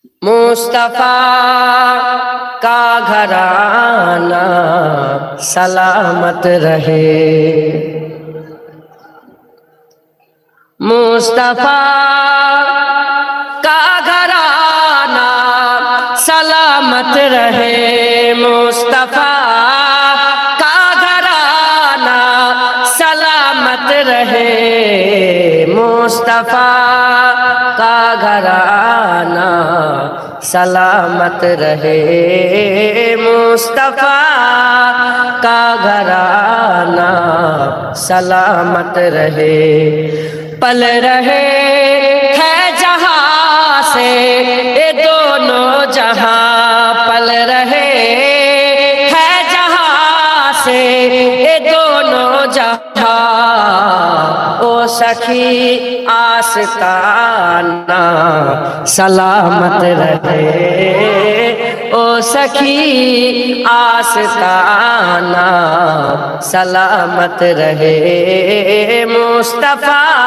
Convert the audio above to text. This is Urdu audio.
مصطفیٰ کا گھرانہ سلامت رہے، مصطفیٰ کا گھرانہ سلامت رہے، مصطفیٰ کا گھرانہ سلامت رہے، مصطفیٰ کا گھرانہ سلامت رہے، مصطفیٰ کا گھرانہ سلامت رہے، پل رہے ہے جہاں سے یہ دونوں جہاں، پل رہے ہے جہاں سے یہ دونوں جہاں، او سخی آستانہ سلامت رہے، او سخی آستانہ سلامت رہے، مصطفیٰ